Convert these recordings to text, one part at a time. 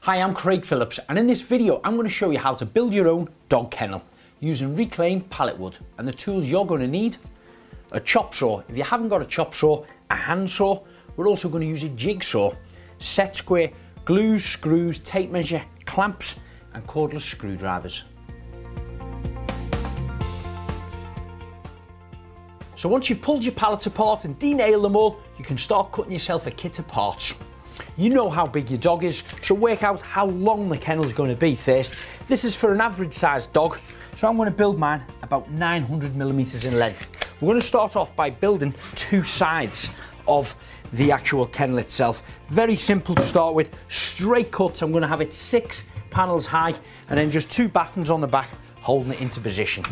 Hi, I'm Craig Phillips, and in this video I'm going to show you how to build your own dog kennel using reclaimed pallet wood. And the tools you're going to need: a chop saw. If you haven't got a chop saw, a hand saw. We're also going to use a jigsaw, set square, glues, screws, tape measure, clamps and cordless screwdrivers. So once you've pulled your pallets apart and denailed them all, you can start cutting yourself a kit of parts. You know how big your dog is, so work out how long the kennel is going to be first. This is for an average sized dog, so I'm going to build mine about 900mm in length. We're going to start off by building two sides of the actual kennel itself. Very simple to start with, straight cuts. I'm going to have it 6 panels high and then just 2 batons on the back holding it into position.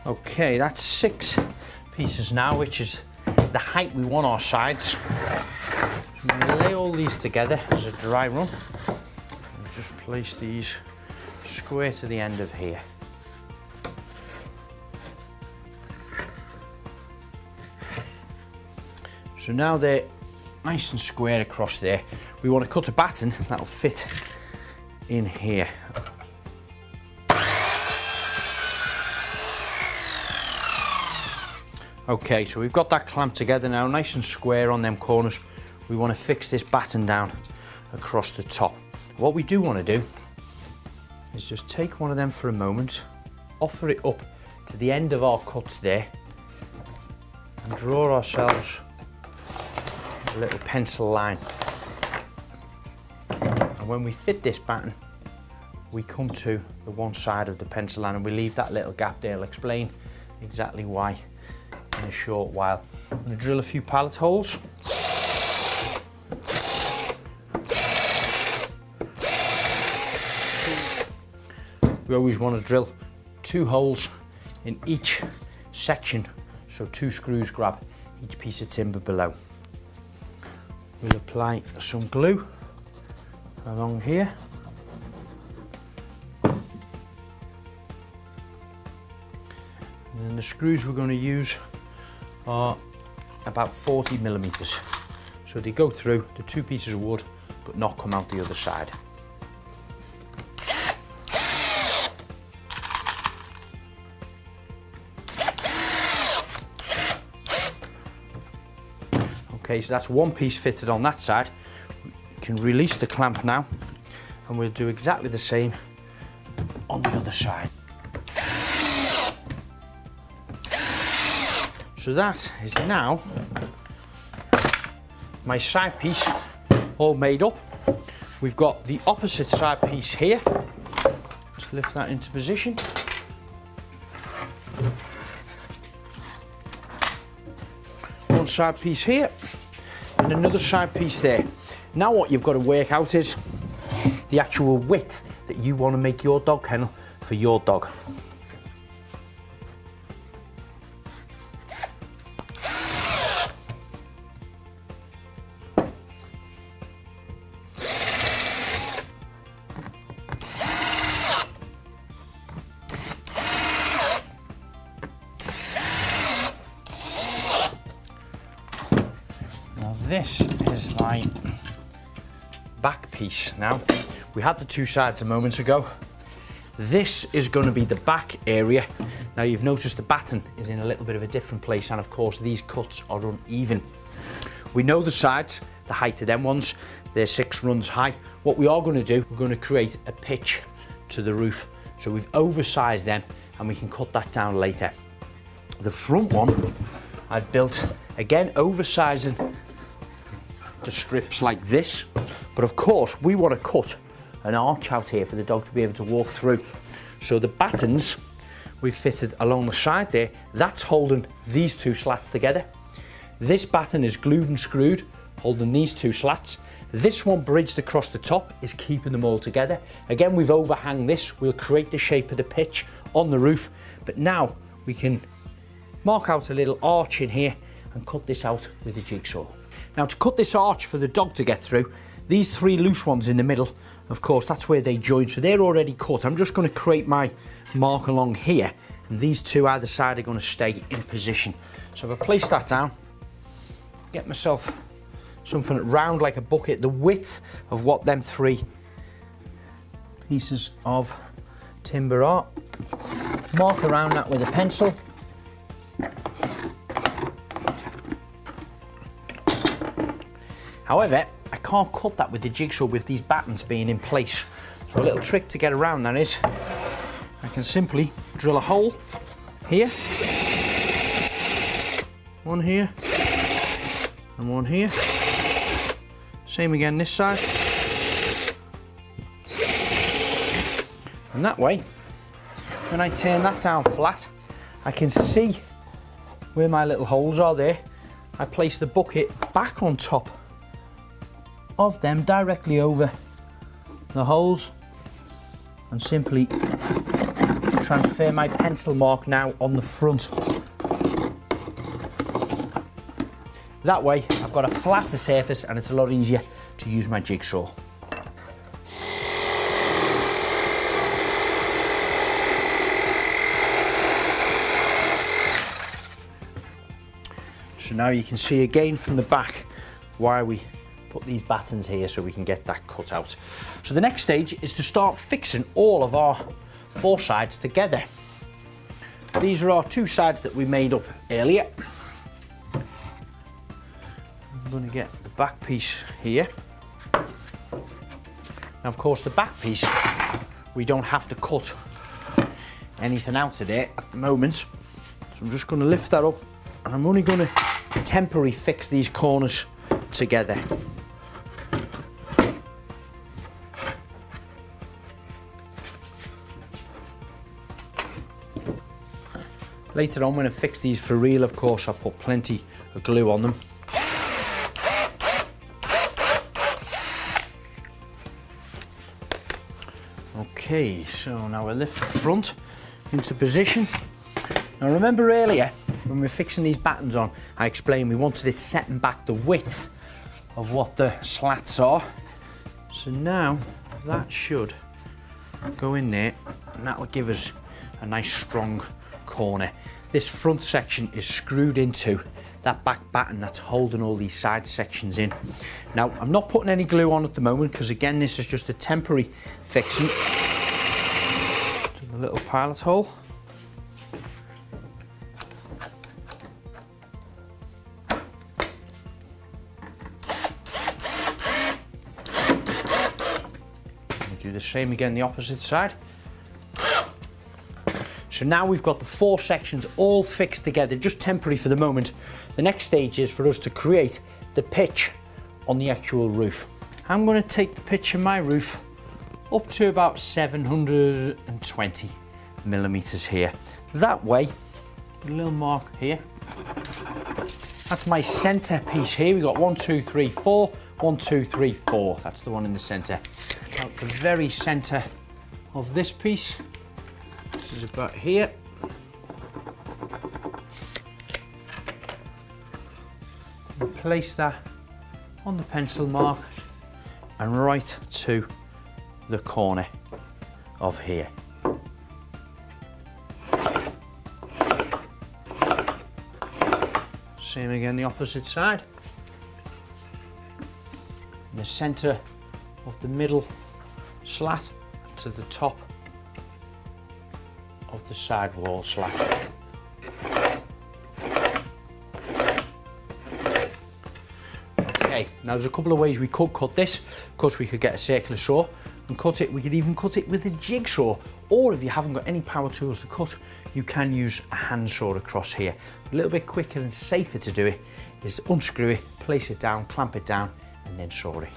Okay, that's 6 pieces now, which is the height we want our sides. So I'm going to lay all these together as a dry run and just place these square to the end of here. So now they're nice and square across there. We want to cut a batten that'll fit in here. Okay, so we've got that clamped together now, nice and square on them corners. We want to fix this batten down across the top. What we do want to do is just take one of them for a moment, offer it up to the end of our cuts there, and draw ourselves a little pencil line. And when we fit this batten, we come to the one side of the pencil line and we leave that little gap there. I'll explain exactly why in a short while. I'm going to drill a few pallet holes. We always want to drill 2 holes in each section, so 2 screws grab each piece of timber below. We'll apply some glue along here. And then the screws we're going to use are about 40mm. So they go through the 2 pieces of wood but not come out the other side. Okay, so that's one piece fitted on that side. We can release the clamp now and we'll do exactly the same on the other side. So that is now my side piece all made up. We've got the opposite side piece here. Just lift that into position. One side piece here and another side piece there. Now what you've got to work out is the actual width that you want to make your dog kennel for your dog. This is my back piece now. We had the 2 sides a moment ago. This is going to be the back area. Now you've noticed the batten is in a little bit of a different place, and of course these cuts are uneven. We know the sides, the height of them ones, they're 6 runs high. What we are going to do, we're going to create a pitch to the roof. So we've oversized them and we can cut that down later. The front one I've built, again oversizing the strips like this, but of course we want to cut an arch out here for the dog to be able to walk through. So the battens we've fitted along the side there, that's holding these 2 slats together. This batten is glued and screwed, holding these 2 slats. This one bridged across the top is keeping them all together. Again, we've overhang this, we'll create the shape of the pitch on the roof, but now we can mark out a little arch in here and cut this out with a jigsaw. Now to cut this arch for the dog to get through, these 3 loose ones in the middle, of course that's where they join, so they're already cut. I'm just going to create my mark along here, and these 2 either side are going to stay in position. So if I place that down, get myself something round like a bucket, the width of what them 3 pieces of timber are. Mark around that with a pencil. However, I can't cut that with the jigsaw with these battens being in place. So a little trick to get around that is I can simply drill a hole here, one here, and one here. Same again this side. And that way, when I turn that down flat, I can see where my little holes are there. I place the bucket back on top of them directly over the holes and simply transfer my pencil mark now on the front. That way I've got a flatter surface and it's a lot easier to use my jigsaw. So now you can see again from the back why we put these battens here, so we can get that cut out. So the next stage is to start fixing all of our 4 sides together. These are our 2 sides that we made up earlier. I'm going to get the back piece here. Now of course the back piece, we don't have to cut anything out of there at the moment. So I'm just going to lift that up and I'm only going to temporarily fix these corners together. Later on when I fix these for real, of course, I'll put plenty of glue on them. Okay, so now we'll lift the front into position. Now remember earlier, when we were fixing these battens on, I explained we wanted it setting back the width of what the slats are. So now that should go in there and that will give us a nice strong corner. This front section is screwed into that back batten that's holding all these side sections in. Now I'm not putting any glue on at the moment because again this is just a temporary fixing to the little pilot hole. Do the same again the opposite side. So now we've got the 4 sections all fixed together, just temporary for the moment. The next stage is for us to create the pitch on the actual roof. I'm going to take the pitch of my roof up to about 720 millimeters here. That way, a little mark here. That's my center piece here. We've got 1, 2, 3, 4, 1, 2, 3, 4. That's the one in the center. At the very center of this piece, this is about here. And place that on the pencil mark and right to the corner of here. Same again the opposite side. In the center of the middle slat to the top of the side wall slat. Okay, now there's a couple of ways we could cut this. Of course we could get a circular saw and cut it. We could even cut it with a jigsaw, or if you haven't got any power tools to cut, you can use a hand saw across here. A little bit quicker and safer to do it is to unscrew it, place it down, clamp it down and then saw it.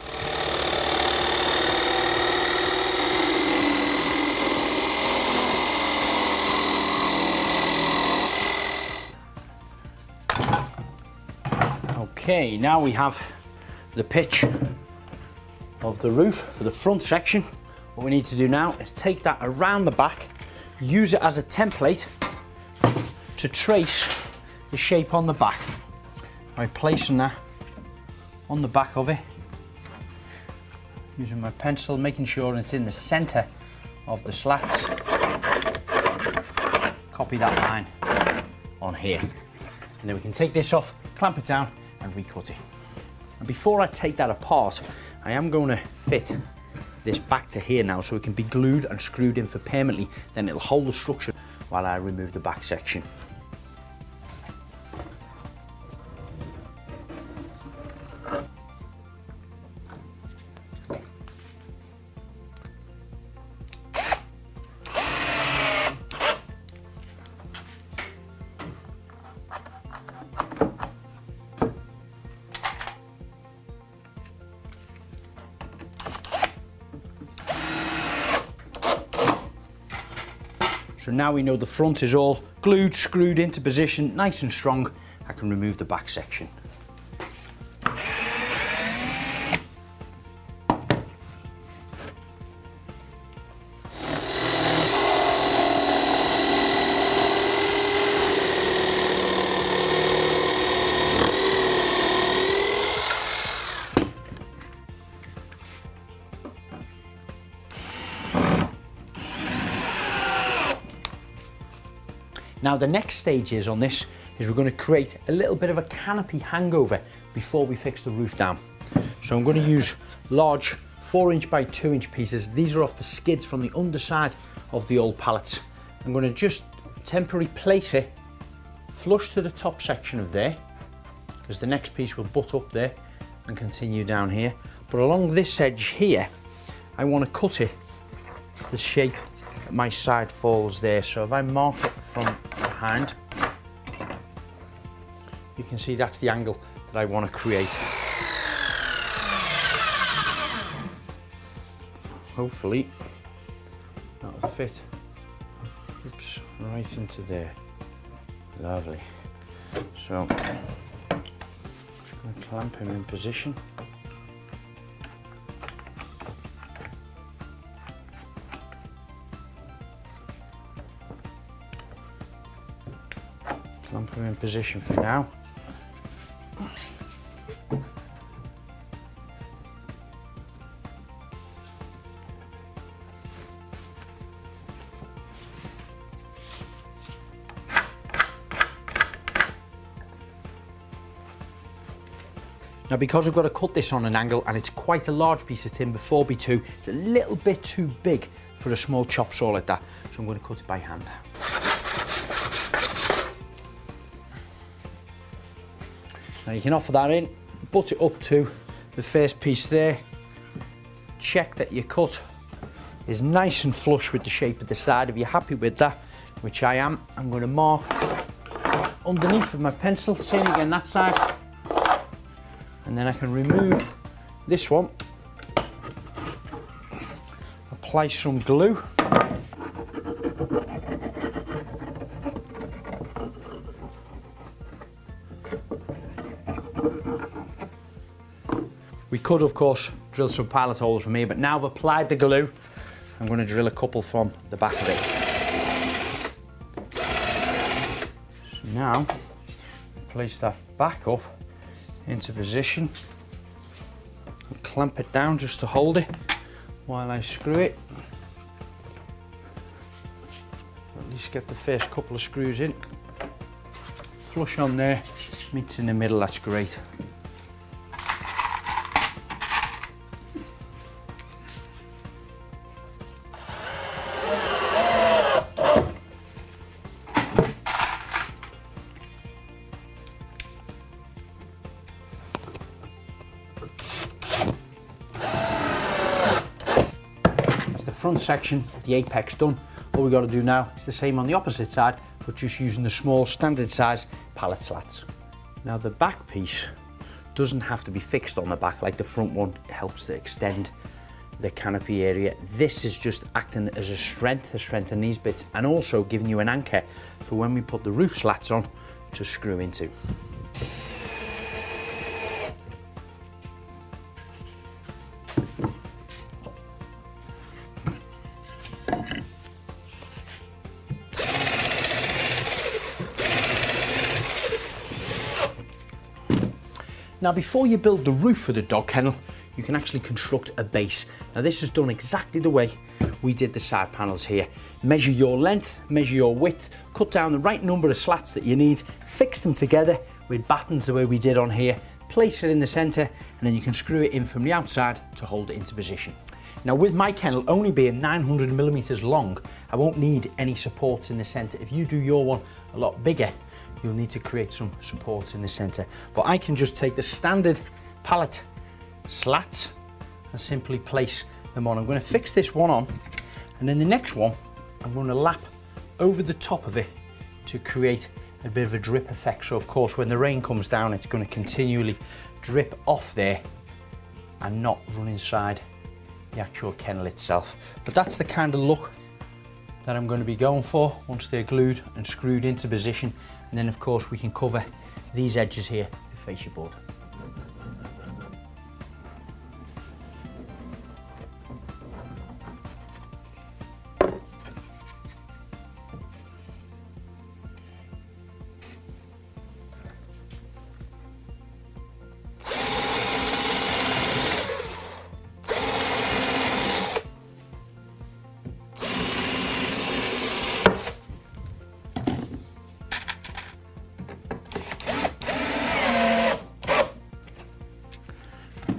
Okay, now we have the pitch of the roof for the front section. What we need to do now is take that around the back, use it as a template to trace the shape on the back by placing that on the back of it, using my pencil, making sure it's in the center of the slats. Copy that line on here, and then we can take this off, clamp it down and recut it. And before I take that apart, I am going to fit this back to here now so it can be glued and screwed in for permanently. Then it'll hold the structure while I remove the back section. So now we know the front is all glued, screwed into position, nice and strong. I can remove the back section. Now the next stage on this is we're going to create a little bit of a canopy hangover before we fix the roof down. So I'm going to use large 4" by 2" pieces. These are off the skids from the underside of the old pallets. I'm going to just temporarily place it flush to the top section of there, because the next piece will butt up there and continue down here. But along this edge here, I want to cut it the shape that my side falls there. So if I mark it from behind, you can see that's the angle that I want to create. Hopefully that'll fit. Oops, right into there. Lovely. So I'm just going to clamp him in position. Clamp him in position for now. Now, because we've got to cut this on an angle and it's quite a large piece of timber, 4x2, it's a little bit too big for a small chop saw like that, so I'm going to cut it by hand. Now you can offer that in, butt it up to the first piece there, check that your cut is nice and flush with the shape of the side. If you're happy with that, which I am, I'm going to mark underneath with my pencil, same again that side, and then I can remove this one, apply some glue, we could of course drill some pilot holes from here, but now I've applied the glue, I'm going to drill a couple from the back of it. So now place that back up into position and clamp it down just to hold it while I screw it. At least get the first couple of screws in. Flush on there, meets in the middle, that's great. Front section, the apex done. All we've got to do now is the same on the opposite side, but just using the small standard size pallet slats. Now the back piece doesn't have to be fixed on the back like the front one. It helps to extend the canopy area. This is just acting as a strength in these bits, and also giving you an anchor for when we put the roof slats on to screw into. Now before you build the roof for the dog kennel, you can actually construct a base. Now this is done exactly the way we did the side panels here. Measure your length, measure your width, cut down the right number of slats that you need, fix them together with batons the way we did on here, place it in the center, and then you can screw it in from the outside to hold it into position. Now with my kennel only being 900mm long, I won't need any supports in the center. If you do your one a lot bigger, you'll need to create some supports in the center. But I can just take the standard pallet slats and simply place them on. I'm going to fix this one on, and then the next one I'm going to lap over the top of it to create a bit of a drip effect. So of course when the rain comes down, it's going to continually drip off there and not run inside the actual kennel itself. But that's the kind of look that I'm going to be going for once they're glued and screwed into position. And then of course we can cover these edges here with fascia board.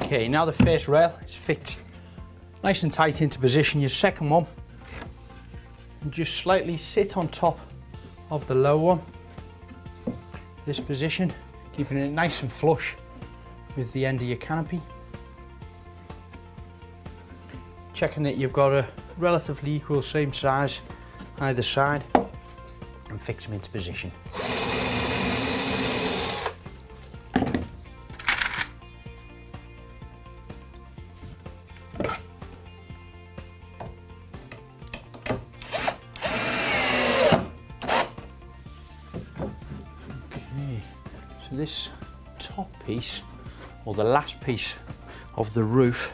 Okay, now the first rail is fixed nice and tight into position. Your second one, and just slightly sit on top of the lower one. This position, keeping it nice and flush with the end of your canopy. Checking that you've got a relatively equal same size either side, and fix them into position. So this top piece, or the last piece of the roof,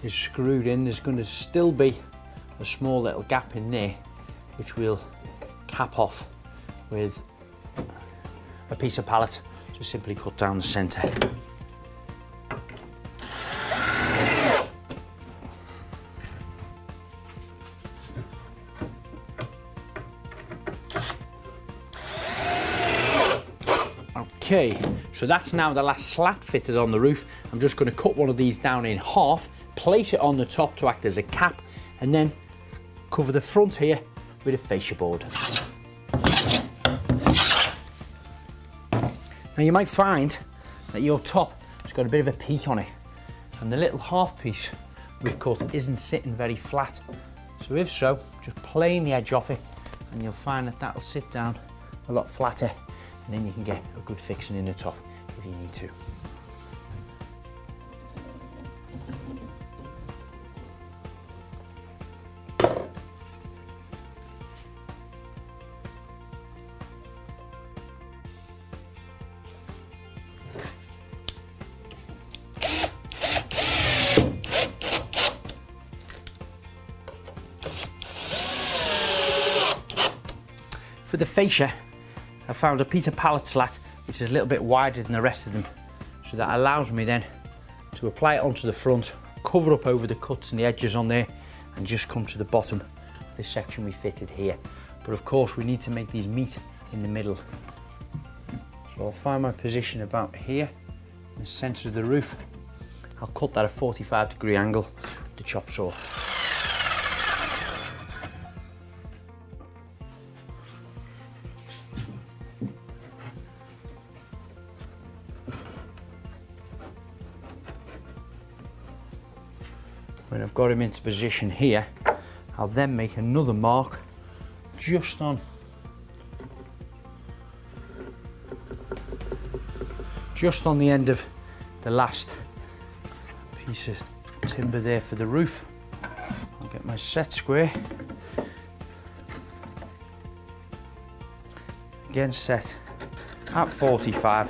is screwed in. There's going to still be a small little gap in there, which we'll cap off with a piece of pallet. Just simply cut down the centre. Okay, so that's now the last slat fitted on the roof. I'm just going to cut one of these down in half, place it on the top to act as a cap, and then cover the front here with a fascia board. Now you might find that your top has got a bit of a peak on it, and the little half piece we've cut isn't sitting very flat. So if so, just plane the edge off it, and you'll find that that'll sit down a lot flatter. And then you can get a good fixing in the top if you need to. For the fascia, I found a piece of pallet slat which is a little bit wider than the rest of them, so that allows me then to apply it onto the front, cover up over the cuts and the edges on there, and just come to the bottom of this section we fitted here. But of course we need to make these meet in the middle. So I'll find my position about here in the centre of the roof. I'll cut that at a 45-degree angle with the chop saw. When I've got him into position here, I'll then make another mark just on the end of the last piece of timber there for the roof. I'll get my set square, again set at 45,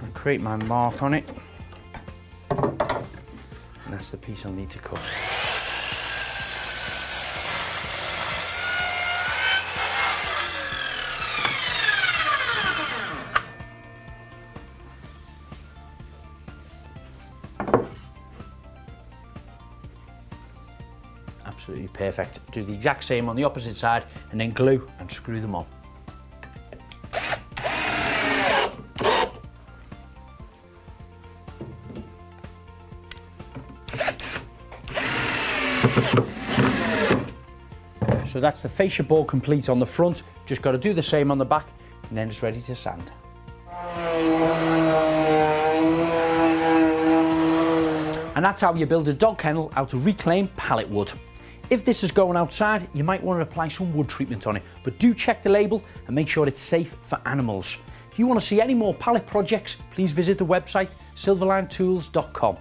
and create my mark on it. That's the piece I'll need to cut. Absolutely perfect. Do the exact same on the opposite side, and then glue and screw them on. So that's the fascia board complete on the front. Just got to do the same on the back, and then it's ready to sand. And that's how you build a dog kennel out of reclaimed pallet wood. If this is going outside, you might want to apply some wood treatment on it, but do check the label and make sure it's safe for animals. If you want to see any more pallet projects, please visit the website silverlinetools.com.